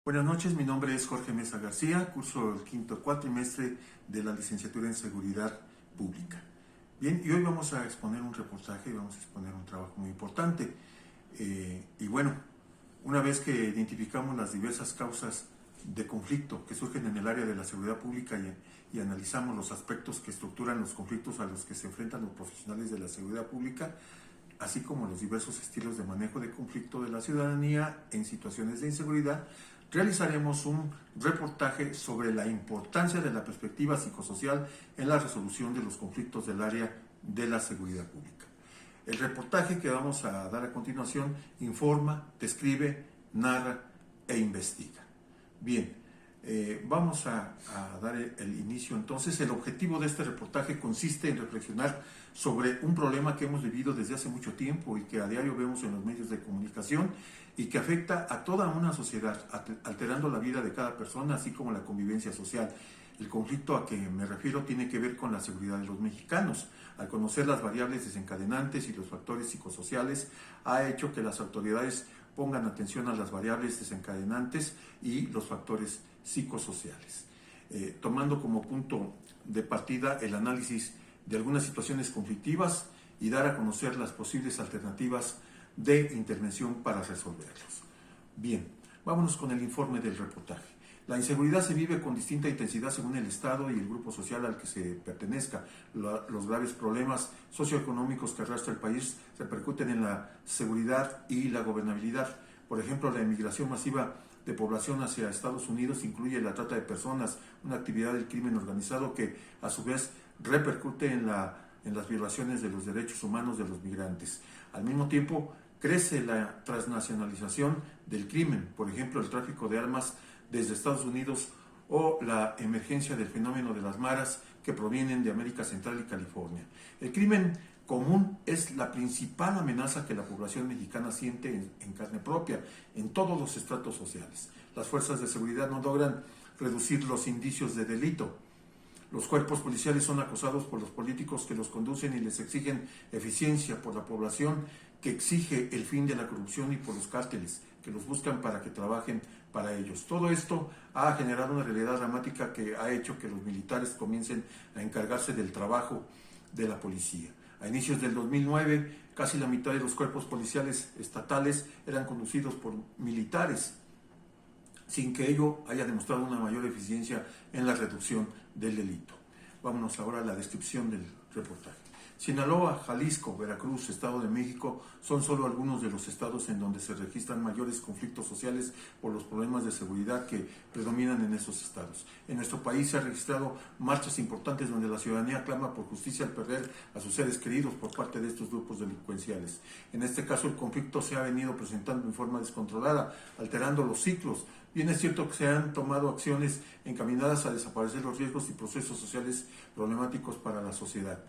Buenas noches, mi nombre es Jorge Mesa García, curso el quinto cuatrimestre de la licenciatura en Seguridad Pública. Bien, y hoy vamos a exponer un reportaje y vamos a exponer un trabajo muy importante. Y bueno, una vez que identificamos las diversas causas de conflicto que surgen en el área de la seguridad pública y analizamos los aspectos que estructuran los conflictos a los que se enfrentan los profesionales de la seguridad pública, así como los diversos estilos de manejo de conflicto de la ciudadanía en situaciones de inseguridad, realizaremos un reportaje sobre la importancia de la perspectiva psicosocial en la resolución de los conflictos del área de la seguridad pública. El reportaje que vamos a dar a continuación informa, describe, narra e investiga. Bien, vamos a dar el inicio entonces. El objetivo de este reportaje consiste en reflexionar sobre un problema que hemos vivido desde hace mucho tiempo y que a diario vemos en los medios de comunicación y que afecta a toda una sociedad, alterando la vida de cada persona, así como la convivencia social. El conflicto a que me refiero tiene que ver con la seguridad de los mexicanos. Al conocer las variables desencadenantes y los factores psicosociales, ha hecho que las autoridades pongan atención a las variables desencadenantes y los factores psicosociales, tomando como punto de partida el análisis de algunas situaciones conflictivas y dar a conocer las posibles alternativas de intervención para resolverlos. Bien, vámonos con el informe del reportaje. La inseguridad se vive con distinta intensidad según el Estado y el grupo social al que se pertenezca. Los graves problemas socioeconómicos que arrastra el país repercuten en la seguridad y la gobernabilidad. Por ejemplo, la emigración masiva de población hacia Estados Unidos incluye la trata de personas, una actividad del crimen organizado que a su vez repercute en las violaciones de los derechos humanos de los migrantes. Al mismo tiempo, crece la transnacionalización del crimen, por ejemplo, el tráfico de armas desde Estados Unidos o la emergencia del fenómeno de las maras que provienen de América Central y California. El crimen común es la principal amenaza que la población mexicana siente en carne propia, en todos los estratos sociales. Las fuerzas de seguridad no logran reducir los indicios de delito. Los cuerpos policiales son acosados por los políticos que los conducen y les exigen eficiencia, por la población que exige el fin de la corrupción y por los cárteles que los buscan para que trabajen para ellos. Todo esto ha generado una realidad dramática que ha hecho que los militares comiencen a encargarse del trabajo de la policía. A inicios del 2009, casi la mitad de los cuerpos policiales estatales eran conducidos por militares, sin que ello haya demostrado una mayor eficiencia en la reducción del delito. Vámonos ahora a la descripción del reportaje. Sinaloa, Jalisco, Veracruz, Estado de México son solo algunos de los estados en donde se registran mayores conflictos sociales por los problemas de seguridad que predominan en esos estados. En nuestro país se han registrado marchas importantes donde la ciudadanía clama por justicia al perder a sus seres queridos por parte de estos grupos delincuenciales. En este caso, el conflicto se ha venido presentando en forma descontrolada, alterando los ciclos. Bien es cierto que se han tomado acciones encaminadas a desaparecer los riesgos y procesos sociales problemáticos para la sociedad.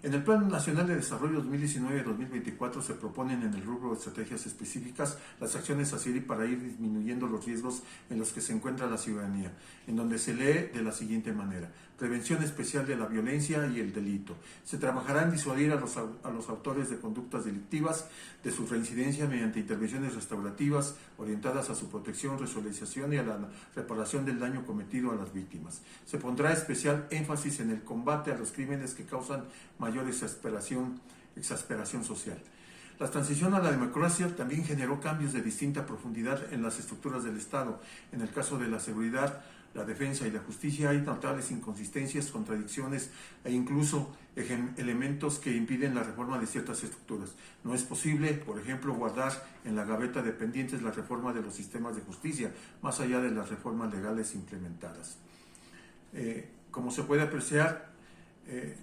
En el Plan Nacional de Desarrollo 2019-2024 se proponen en el rubro de estrategias específicas las acciones a seguir para ir disminuyendo los riesgos en los que se encuentra la ciudadanía, en donde se lee de la siguiente manera: prevención especial de la violencia y el delito. Se trabajará en disuadir a los autores de conductas delictivas de su reincidencia mediante intervenciones restaurativas orientadas a su protección, resolución y a la reparación del daño cometido a las víctimas. Se pondrá especial énfasis en el combate a los crímenes que causan mayor exasperación social. La transición a la democracia también generó cambios de distinta profundidad en las estructuras del Estado. En el caso de la seguridad, la defensa y la justicia hay notables inconsistencias, contradicciones e incluso elementos que impiden la reforma de ciertas estructuras. No es posible, por ejemplo, guardar en la gaveta de pendientes la reforma de los sistemas de justicia, más allá de las reformas legales implementadas. Como se puede apreciar,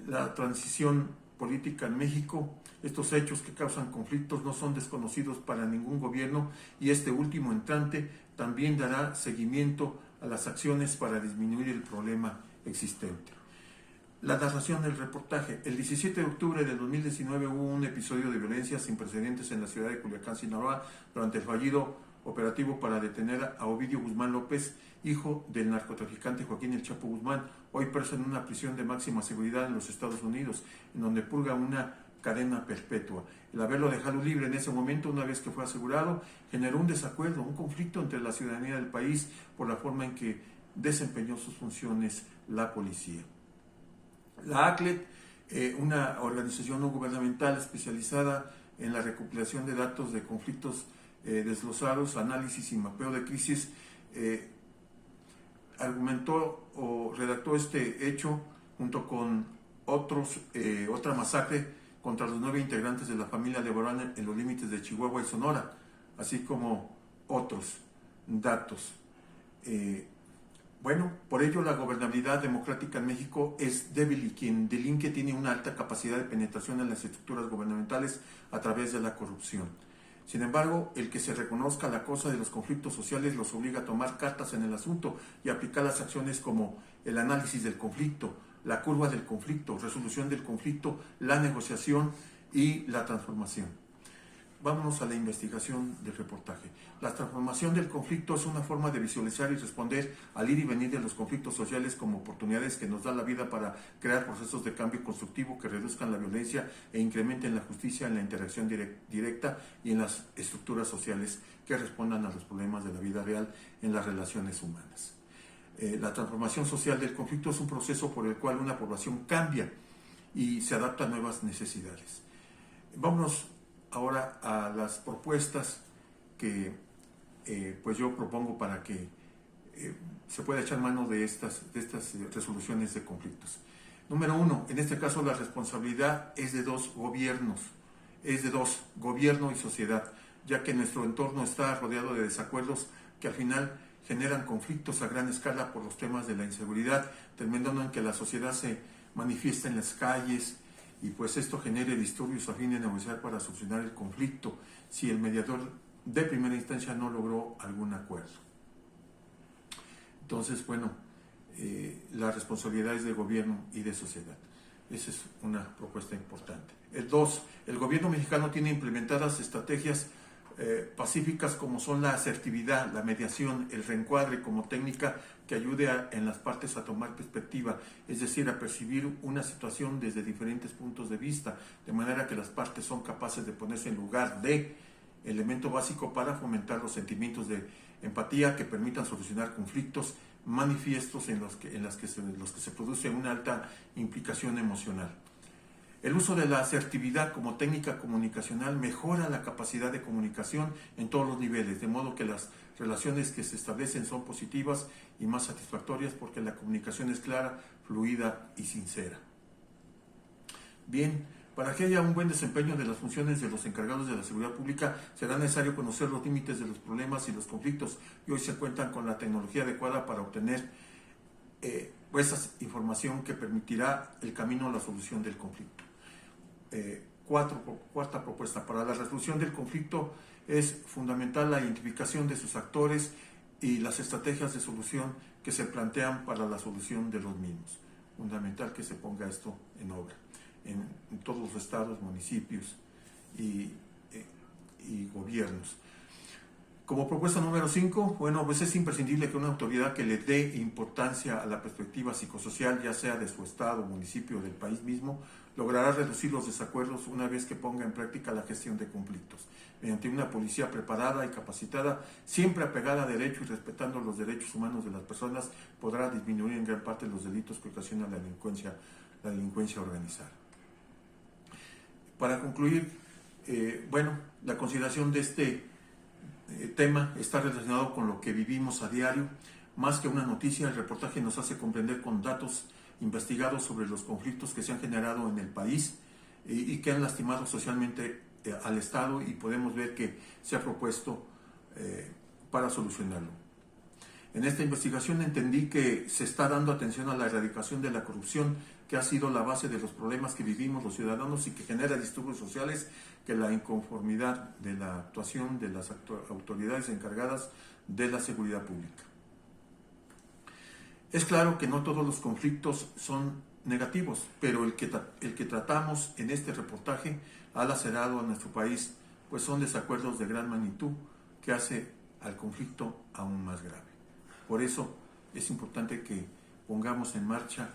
la transición política en México, estos hechos que causan conflictos no son desconocidos para ningún gobierno y este último entrante también dará seguimiento a las acciones para disminuir el problema existente. La narración del reportaje. El 17 de octubre de 2019 hubo un episodio de violencia sin precedentes en la ciudad de Culiacán, Sinaloa, durante el fallido operativo para detener a Ovidio Guzmán López, hijo del narcotraficante Joaquín El Chapo Guzmán, hoy preso en una prisión de máxima seguridad en los Estados Unidos, en donde purga una cadena perpetua. El haberlo dejado libre en ese momento, una vez que fue asegurado, generó un desacuerdo, un conflicto entre la ciudadanía del país por la forma en que desempeñó sus funciones la policía. La ACLED, una organización no gubernamental especializada en la recopilación de datos de conflictos desglosados, análisis y mapeo de crisis, argumentó o redactó este hecho junto con otra masacre contra los 9 integrantes de la familia Levarón en los límites de Chihuahua y Sonora, así como otros datos. Por ello la gobernabilidad democrática en México es débil y quien delinque tiene una alta capacidad de penetración en las estructuras gubernamentales a través de la corrupción. Sin embargo, el que se reconozca la causa de los conflictos sociales los obliga a tomar cartas en el asunto y aplicar las acciones como el análisis del conflicto, la curva del conflicto, resolución del conflicto, la negociación y la transformación. Vámonos a la investigación del reportaje. La transformación del conflicto es una forma de visualizar y responder al ir y venir de los conflictos sociales como oportunidades que nos da la vida para crear procesos de cambio constructivo que reduzcan la violencia e incrementen la justicia en la interacción directa y en las estructuras sociales que respondan a los problemas de la vida real en las relaciones humanas. La transformación social del conflicto es un proceso por el cual una población cambia y se adapta a nuevas necesidades. Vámonos ahora a las propuestas que pues yo propongo para que se pueda echar mano de estas resoluciones de conflictos. Número 1, en este caso la responsabilidad es de dos gobiernos, gobierno y sociedad, ya que nuestro entorno está rodeado de desacuerdos que al final generan conflictos a gran escala por los temas de la inseguridad, terminando en que la sociedad se manifiesta en las calles, y pues esto genere disturbios a fin de negociar para solucionar el conflicto si el mediador de primera instancia no logró algún acuerdo. Entonces, la responsabilidad es de gobierno y de sociedad. Esa es una propuesta importante. El 2, el gobierno mexicano tiene implementadas estrategias pacíficas como son la asertividad, la mediación, el reencuadre como técnica que ayude en las partes a tomar perspectiva, es decir, a percibir una situación desde diferentes puntos de vista, de manera que las partes son capaces de ponerse en lugar de elemento básico para fomentar los sentimientos de empatía que permitan solucionar conflictos manifiestos en los que se produce una alta implicación emocional. El uso de la asertividad como técnica comunicacional mejora la capacidad de comunicación en todos los niveles, de modo que las relaciones que se establecen son positivas y más satisfactorias porque la comunicación es clara, fluida y sincera. Bien, para que haya un buen desempeño de las funciones de los encargados de la seguridad pública, será necesario conocer los límites de los problemas y los conflictos, y hoy se cuentan con la tecnología adecuada para obtener esa información que permitirá el camino a la solución del conflicto. Cuarta propuesta, para la resolución del conflicto es fundamental la identificación de sus actores y las estrategias de solución que se plantean para la solución de los mismos. Fundamental que se ponga esto en obra en todos los estados, municipios y gobiernos. Como propuesta número 5, pues es imprescindible que una autoridad que le dé importancia a la perspectiva psicosocial, ya sea de su estado, municipio o del país mismo, logrará reducir los desacuerdos una vez que ponga en práctica la gestión de conflictos. Mediante una policía preparada y capacitada, siempre apegada a derecho y respetando los derechos humanos de las personas, podrá disminuir en gran parte los delitos que ocasiona la delincuencia organizada. Para concluir, la consideración de este tema está relacionado con lo que vivimos a diario. Más que una noticia, el reportaje nos hace comprender con datos investigados sobre los conflictos que se han generado en el país y que han lastimado socialmente al Estado, y podemos ver que se ha propuesto para solucionarlo. En esta investigación entendí que se está dando atención a la erradicación de la corrupción, que ha sido la base de los problemas que vivimos los ciudadanos y que genera disturbios sociales, que la inconformidad de la actuación de las autoridades encargadas de la seguridad pública. Es claro que no todos los conflictos son negativos, pero el que tratamos en este reportaje ha lacerado a nuestro país, pues son desacuerdos de gran magnitud que hace al conflicto aún más grave. Por eso es importante que pongamos en marcha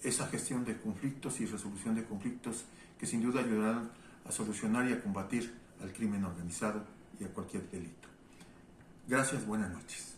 esa gestión de conflictos y resolución de conflictos que sin duda ayudarán a solucionar y a combatir al crimen organizado y a cualquier delito. Gracias, buenas noches.